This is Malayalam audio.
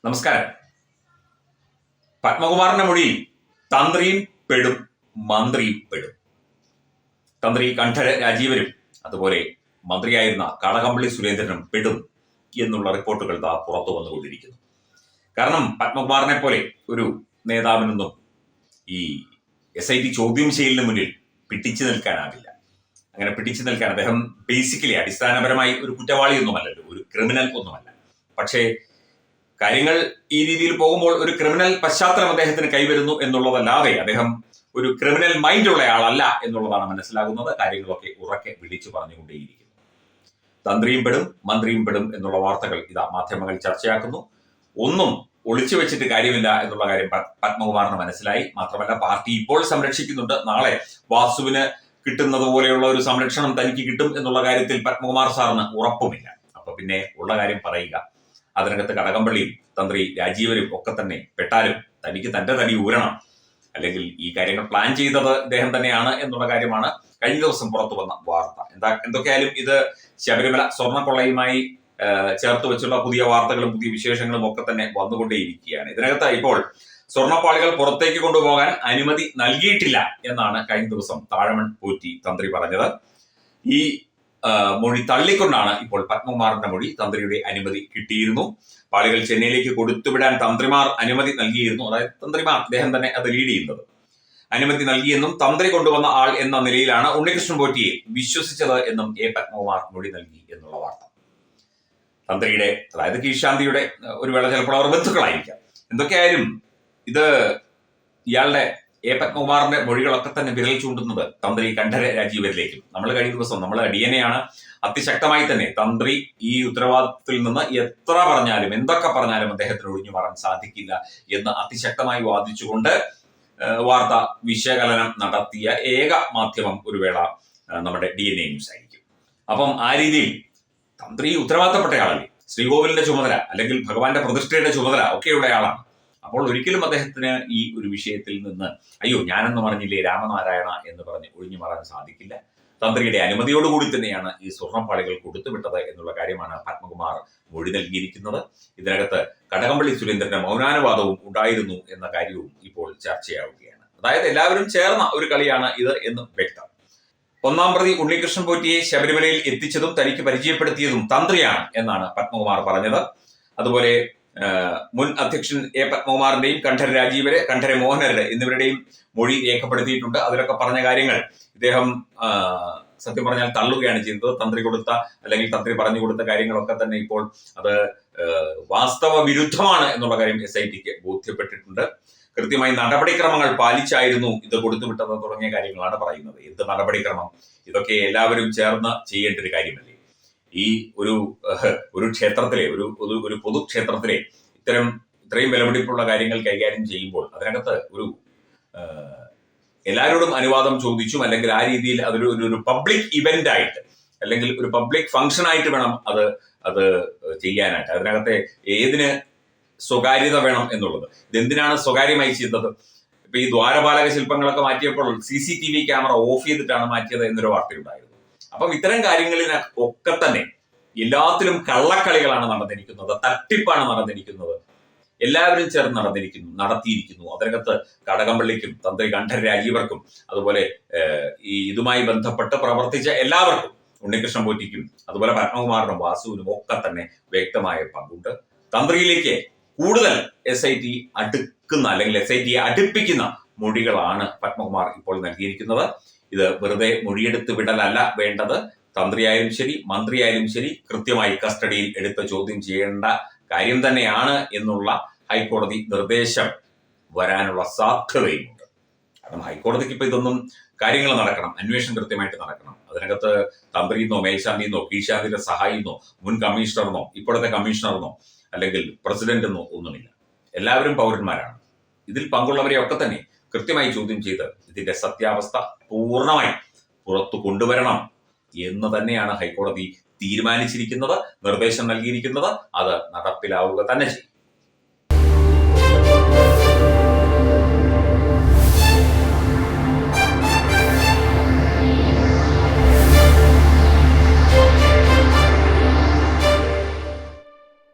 നമസ്കാരം. പത്മകുമാറിന്റെ മൊഴിയിൽ തന്ത്രിയും പെടും മന്ത്രിയും പെടും. തന്ത്രി കണ്ഠര രാജീവരും അതുപോലെ മന്ത്രിയായിരുന്ന കടകംപള്ളി സുരേന്ദ്രനും പെടും എന്നുള്ള റിപ്പോർട്ടുകൾ പുറത്തു വന്നുകൊണ്ടിരിക്കുന്നു. കാരണം പത്മകുമാറിനെ പോലെ ഒരു നേതാവിനൊന്നും ഈ SIT ചോദ്യം ചെയ്യലിന് മുന്നിൽ പിടിച്ചു നിൽക്കാനാവില്ല. അങ്ങനെ പിടിച്ചു നിൽക്കാൻ അദ്ദേഹം ബേസിക്കലി അടിസ്ഥാനപരമായി ഒരു കുറ്റവാളിയൊന്നുമല്ലല്ലോ, ഒരു ക്രിമിനൽ ഒന്നുമല്ല. പക്ഷേ കാര്യങ്ങൾ ഈ രീതിയിൽ പോകുമ്പോൾ ഒരു ക്രിമിനൽ പശ്ചാത്തലം അദ്ദേഹത്തിന് കൈവരുന്നു എന്നുള്ളതല്ലാതെ അദ്ദേഹം ഒരു ക്രിമിനൽ മൈൻഡുള്ള ആളല്ല എന്നുള്ളതാണ് മനസ്സിലാകുന്നത്. കാര്യങ്ങളൊക്കെ ഉറക്കെ വിളിച്ചു പറഞ്ഞുകൊണ്ടേയിരിക്കുന്നു. തന്ത്രിയും പെടും മന്ത്രിയും പെടും എന്നുള്ള വാർത്തകൾ മാധ്യമങ്ങൾ ചർച്ചയാക്കുന്നു. ഒന്നും ഒളിച്ചു വെച്ചിട്ട് കാര്യമില്ല എന്നുള്ള കാര്യം പത്മകുമാറിന് മനസ്സിലായി. മാത്രമല്ല, പാർട്ടി ഇപ്പോൾ സംരക്ഷിക്കുന്നുണ്ട്. നാളെ വാസുവിന് കിട്ടുന്നത് പോലെയുള്ള ഒരു സംരക്ഷണം തനിക്ക് കിട്ടും എന്നുള്ള കാര്യത്തിൽ പത്മകുമാർ സാറിന് ഉറപ്പുമില്ല. അപ്പൊ പിന്നെ ഉള്ള കാര്യം പറയുക. അതിനകത്ത് കടകംപള്ളിയും തന്ത്രി രാജീവരും ഒക്കെ തന്നെ പെട്ടാലും തനിക്ക് തന്റെ തടി ഊരണം, അല്ലെങ്കിൽ ഈ കാര്യങ്ങൾ പ്ലാൻ ചെയ്തത് ഇദ്ദേഹം തന്നെയാണ് എന്നുള്ള കാര്യമാണ് കഴിഞ്ഞ ദിവസം പുറത്തു വന്ന വാർത്ത. എന്തൊക്കെയായാലും ഇത് ശബരിമല സ്വർണ്ണക്കൊള്ളയുമായി ചേർത്ത് വെച്ചുള്ള പുതിയ വാർത്തകളും പുതിയ വിശേഷങ്ങളും ഒക്കെ തന്നെ വന്നുകൊണ്ടേയിരിക്കുകയാണ്. ഇതിനകത്ത് ഇപ്പോൾ സ്വർണ്ണപ്പാളികൾ പുറത്തേക്ക് കൊണ്ടുപോകാൻ അനുമതി നൽകിയിട്ടില്ല എന്നാണ് കഴിഞ്ഞ ദിവസം താഴമൺ പോറ്റി തന്ത്രി പറഞ്ഞത്. ഈ മൊഴി തള്ളിക്കൊണ്ടാണ് ഇപ്പോൾ പത്മകുമാറിന്റെ മൊഴി. തന്ത്രിയുടെ അനുമതി കിട്ടിയിരുന്നു. പാളികൾ ചെന്നൈയിലേക്ക് കൊടുത്തുവിടാൻ തന്ത്രിമാർ അനുമതി നൽകിയിരുന്നു. അതായത് തന്ത്രിമാർ, അദ്ദേഹം തന്നെ അത് ലീഡ് ചെയ്യുന്നത്, അനുമതി നൽകിയെന്നും തന്ത്രി കൊണ്ടുവന്ന ആൾ എന്ന നിലയിലാണ് ഉണ്ണികൃഷ്ണൻ പോറ്റിയെ വിശ്വസിച്ചത് എന്നും പത്മകുമാർ മൊഴി നൽകി എന്നുള്ള വാർത്ത. തന്ത്രിയുടെ, അതായത് കീഴ്ശാന്തിയുടെ ഒരു വേള ചിലപ്പോൾ അവർ ബന്ധുക്കളായിരിക്കാം. എന്തൊക്കെയായാലും ഇത് ഇയാളുടെ പത്മകുമാറിന്റെ മൊഴികളൊക്കെ തന്നെ വിരൽ ചൂണ്ടുന്നത് തന്ത്രി കണ്ഠര രാജീവരിലേക്കും. നമ്മൾ കഴിഞ്ഞ ദിവസം DNA ആണ് അതിശക്തമായി തന്നെ തന്ത്രി ഈ ഉത്തരവാദിത്തത്തിൽ നിന്ന് എത്ര പറഞ്ഞാലും എന്തൊക്കെ പറഞ്ഞാലും അദ്ദേഹത്തിന് ഒഴിഞ്ഞു മാറാൻ സാധിക്കില്ല എന്ന് അതിശക്തമായി വാദിച്ചുകൊണ്ട് വാർത്ത വിശകലനം നടത്തിയ ഏക മാധ്യമം ഒരു വേള നമ്മുടെ DNA ന്യൂസ് ആയിരിക്കും. അപ്പം ആ രീതിയിൽ തന്ത്രി ഉത്തരവാദിത്തപ്പെട്ട ആളല്ലേ, ശ്രീകോവിലിന്റെ ചുമതല അല്ലെങ്കിൽ ഭഗവാന്റെ പ്രതിഷ്ഠയുടെ ചുമതല ഒക്കെയുള്ള ആളാണ്. അപ്പോൾ ഒരിക്കലും അദ്ദേഹത്തിന് ഈ ഒരു വിഷയത്തിൽ നിന്ന് അയ്യോ ഞാനെന്ന് പറഞ്ഞില്ലേ രാമനാരായണ എന്ന് പറഞ്ഞ് ഒഴിഞ്ഞു മാറാൻ സാധിക്കില്ല. തന്ത്രിയുടെ അനുമതിയോടുകൂടി തന്നെയാണ് ഈ സ്വർണ്ണപ്പാളികൾ കൊടുത്തുവിട്ടത് എന്നുള്ള കാര്യമാണ് പത്മകുമാർ മൊഴി നൽകിയിരിക്കുന്നത്. ഇതിനകത്ത് കടകംപള്ളി സുരേന്ദ്രന്റെ മൗനാനുവാദവും ഉണ്ടായിരുന്നു എന്ന കാര്യവും ഇപ്പോൾ ചർച്ചയാവുകയാണ്. അതായത് എല്ലാവരും ചേർന്ന ഒരു കളിയാണ് ഇത് എന്ന് വ്യക്തം. ഒന്നാം പ്രതി ഉണ്ണികൃഷ്ണൻ പോറ്റിയെ ശബരിമലയിൽ എത്തിച്ചതും തനിക്ക് പരിചയപ്പെടുത്തിയതും തന്ത്രിയാണ് എന്നാണ് പത്മകുമാർ പറഞ്ഞത്. അതുപോലെ മുൻ അധ്യക്ഷൻ പത്മകുമാറിന്റെയും കണ്ഠര രാജീവരെ, കണ്ഠര മോഹനരുടെ എന്നിവരുടെയും മൊഴി രേഖപ്പെടുത്തിയിട്ടുണ്ട്. അതിലൊക്കെ പറഞ്ഞ കാര്യങ്ങൾ ഇദ്ദേഹം സത്യം പറഞ്ഞാൽ തള്ളുകയാണ് ചെയ്തത്. തന്ത്രി കൊടുത്ത അല്ലെങ്കിൽ തന്ത്രി പറഞ്ഞു കൊടുത്ത കാര്യങ്ങളൊക്കെ തന്നെ ഇപ്പോൾ അത് വാസ്തവ വിരുദ്ധമാണ് എന്നുള്ള കാര്യം SITക്ക് ബോധ്യപ്പെട്ടിട്ടുണ്ട്. കൃത്യമായി നടപടിക്രമങ്ങൾ പാലിച്ചായിരുന്നു ഇത് കൊടുത്തുവിട്ടത് തുടങ്ങിയ കാര്യങ്ങളാണ് പറയുന്നത്. എന്ത് നടപടിക്രമം? ഇതൊക്കെ എല്ലാവരും ചേർന്ന് ചെയ്യേണ്ട ഒരു കാര്യമല്ലേ? ഈ ഒരു ക്ഷേത്രത്തിലെ ഒരു പൊതുക്ഷേത്രത്തിലെ ഇത്രയും വിലപിടിപ്പുള്ള കാര്യങ്ങൾ കൈകാര്യം ചെയ്യുമ്പോൾ അതിനകത്ത് ഒരു എല്ലാവരോടും അനുവാദം ചോദിച്ചും അല്ലെങ്കിൽ ആ രീതിയിൽ അതൊരു പബ്ലിക് ഇവന്റ് ആയിട്ട് അല്ലെങ്കിൽ ഒരു പബ്ലിക് ഫംഗ്ഷൻ ആയിട്ട് വേണം അത് ചെയ്യാനായിട്ട്. അതിനകത്തെ ഏതിന് സ്വകാര്യത വേണം എന്നുള്ളത്, ഇതെന്തിനാണ് സ്വകാര്യമായി ചെയ്തത്? ഇപ്പൊ ഈ ദ്വാരപാലക ശില്പങ്ങളൊക്കെ മാറ്റിയപ്പോൾ CCTV ക്യാമറ ഓഫ് ചെയ്തിട്ടാണ് മാറ്റിയത് എന്നൊരു വാർത്തയുണ്ടായിരുന്നു. അപ്പം ഇത്തരം കാര്യങ്ങളിന് ഒക്കെ തന്നെ എല്ലാത്തിലും കള്ളക്കളികളാണ് നടന്നിരിക്കുന്നത്, തട്ടിപ്പാണ് നടന്നിരിക്കുന്നത്, എല്ലാവരും ചേർന്ന് നടത്തിയിരിക്കുന്നു. അതിനകത്ത് കടകംപള്ളിക്കും തന്ത്രി കണ്ഠര രാജീവർക്കും അതുപോലെ ഇതുമായി ബന്ധപ്പെട്ട് പ്രവർത്തിച്ച എല്ലാവർക്കും, ഉണ്ണികൃഷ്ണൻ പോറ്റിക്കും അതുപോലെ പത്മകുമാറിനും വാസുവിനും ഒക്കെ തന്നെ വ്യക്തമായ പങ്കുണ്ട്. തന്ത്രിയിലേക്ക് കൂടുതൽ SIT അടുക്കുന്ന അല്ലെങ്കിൽ SITയെ അടുപ്പിക്കുന്ന മൊഴികളാണ് പത്മകുമാർ ഇപ്പോൾ നൽകിയിരിക്കുന്നത്. ഇത് വെറുതെ മൊഴിയെടുത്ത് വിടലല്ല വേണ്ടത്. തന്ത്രിയായാലും ശരി മന്ത്രിയായാലും ശരി കൃത്യമായി കസ്റ്റഡിയിൽ എടുത്ത് ചോദ്യം ചെയ്യേണ്ട കാര്യം തന്നെയാണ് എന്നുള്ള ഹൈക്കോടതി നിർദ്ദേശം വരാനുള്ള സാധ്യതയുമുണ്ട്. കാരണം ഹൈക്കോടതിക്ക് ഇപ്പൊ ഇതൊന്നും കാര്യങ്ങൾ നടക്കണം, അന്വേഷണം കൃത്യമായിട്ട് നടക്കണം. അതിനകത്ത് തന്ത്രിന്നോ മേൽശാന്തിന്നോ കീഴ്ശാന്തിയുടെ സഹായിന്നോ മുൻ കമ്മീഷണർന്നോ ഇപ്പോഴത്തെ കമ്മീഷണർന്നോ അല്ലെങ്കിൽ പ്രസിഡന്റെന്നോ ഒന്നുമില്ല. എല്ലാവരും പൗരന്മാരാണ്. ഇതിൽ പങ്കുള്ളവരെ ഒക്കെ തന്നെ കൃത്യമായി ചോദ്യം ചെയ്ത് ഇതിന്റെ സത്യാവസ്ഥ പൂർണ്ണമായി പുറത്തു കൊണ്ടുവരണം എന്ന് തന്നെയാണ് ഹൈക്കോടതി തീരുമാനിച്ചിരിക്കുന്നത്, നിർദ്ദേശം നൽകിയിരിക്കുന്നത്. അത് നടപ്പിലാവുക തന്നെ ചെയ്യും.